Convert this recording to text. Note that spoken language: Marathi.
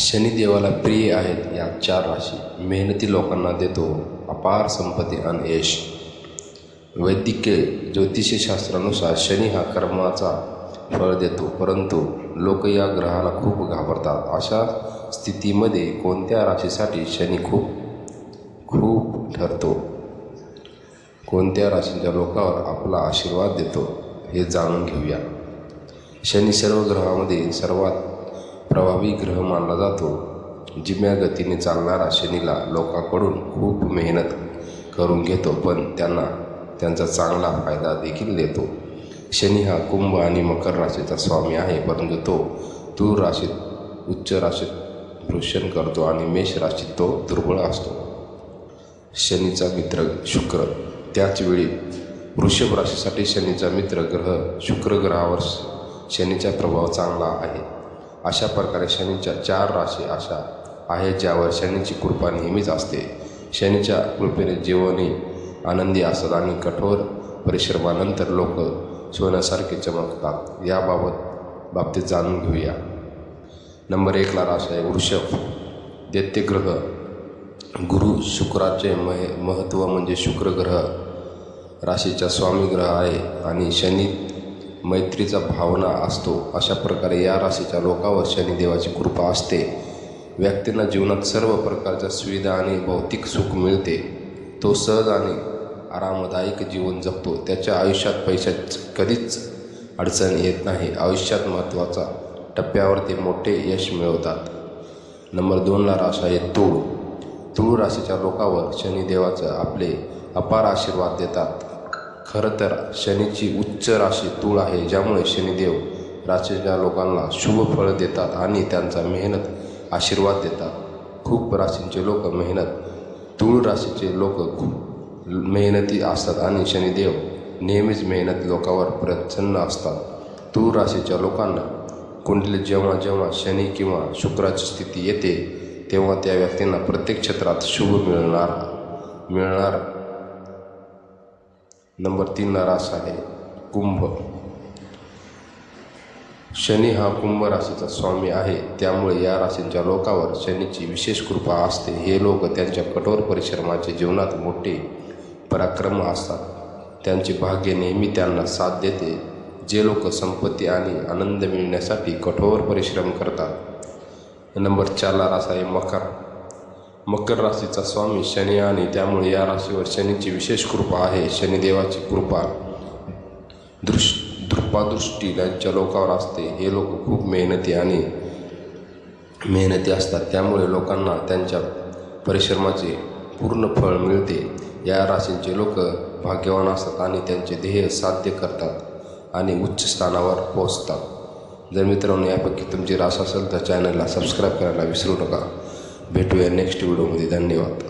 शनिदेवाला प्रिय आहेत या 4 राशी. मेहनती लोकांना देतो अपार संपत्ती आणि यश. वैदिक ज्योतिषशास्त्रानुसार शनी हा कर्माचा फळ देतो, परंतु लोक या ग्रहाला खूप घाबरतात. अशा स्थितीमध्ये कोणत्या राशीसाठी शनी खूप ठरतो, कोणत्या राशीच्या लोकांवर आपला आशीर्वाद देतो हे जाणून घेऊया. शनी सर्व ग्रहामध्ये सर्वात प्रभावी ग्रह मानला जातो. जिम्या गतीने चालणारा शनीला लोकांकडून खूप मेहनत करून घेतो, पण त्यांना त्यांचा चांगला फायदा देखील देतो. शनी हा कुंभ आणि मकर राशीचा स्वामी आहे, परंतु तो तूळ राशीत, उच्च राशीत भ्रमण करतो आणि मेष राशीत तो दुर्बळ असतो. शनीचा मित्र शुक्र. त्याचवेळी वृषभ राशीसाठी शनीचा मित्र ग्रह शुक्र ग्रहावर शनीचा प्रभाव चांगला आहे. अशा प्रकारे शनीच्या 4 राशी अशा आहेत ज्यावर शनीची कृपा नेहमीच असते. शनीच्या कृपेने जीवने आनंदी असतात आणि कठोर परिश्रमानंतर लोक सोन्यासारखे चमकतात. बाबतीत जाणून घेऊया. नंबर 1 ला राशी आहे वृषभ. दैत्य ग्रह गुरु शुक्राचे महत्त्व म्हणजे शुक्र ग्रह राशीचा स्वामी ग्रह आहे आणि शनी मैत्रीचा भावना असतो. अशा प्रकारे या राशीच्या लोकांवर शनिदेवाची कृपा असते. व्यक्तींना जीवनात सर्व प्रकारच्या सुविधा आणि भौतिक सुख मिळते. तो सहज आणि आरामदायक जीवन जगतो. त्याच्या आयुष्यात पैशाची कधीच अडचण येत नाही. आयुष्यात महत्त्वाच्या टप्प्यावर ते मोठे यश मिळवतात. नंबर 2 ला राशी आहे तूळ. तूळ राशीच्या लोकांवर शनिदेवाचं आपले अपार आशीर्वाद देतात. खरं तर शनीची उच्च राशी तूळ आहे, ज्यामुळे शनिदेव राशीच्या लोकांना शुभ फळ देतात आणि त्यांचा मेहनत आशीर्वाद देतात. खूप राशींचे लोक तूळ राशीचे लोक खूप मेहनती असतात आणि शनिदेव नेहमीच मेहनती लोकांवर प्रसन्न असतात. तूळ राशीच्या लोकांना कुंडलीत जेव्हा शनी किंवा शुक्राची स्थिती येते तेव्हा त्या व्यक्तींना प्रत्येक क्षेत्रात शुभ मिळणार. नंबर 3 ला राशी आहे कुंभ. शनी हा कुंभ राशीचा स्वामी आहे, त्यामुळे या राशींच्या लोकांवर शनीची विशेष कृपा असते. हे लोक त्यांच्या कठोर परिश्रमाचे जीवनात मोठे पराक्रम असतात. त्यांचे भाग्य नेहमी त्यांना साथ देते. जे लोक संपत्ती आणि आनंद मिळण्यासाठी कठोर परिश्रम करतात. नंबर 4 ला राशी आहे मकर. मकर राशीचा स्वामी शनी आणि त्यामुळे या राशीवर शनीची विशेष कृपा आहे. शनिदेवाची कृपा दृष्टी ज्यांच्या लोकांवर असते. हे लोक खूप मेहनती असतात, त्यामुळे लोकांना त्यांच्या परिश्रमाचे पूर्ण फळ मिळते. या राशींचे लोक भाग्यवान असतात आणि त्यांचे ध्येय साध्य करतात आणि उच्च स्थानावर पोहोचतात. जर मित्रांनो यापैकी तुमची राशी असेल तर चॅनलला सबस्क्राईब करायला विसरू नका. भेटूया नेक्स्ट व्हिडिओमध्ये. धन्यवाद.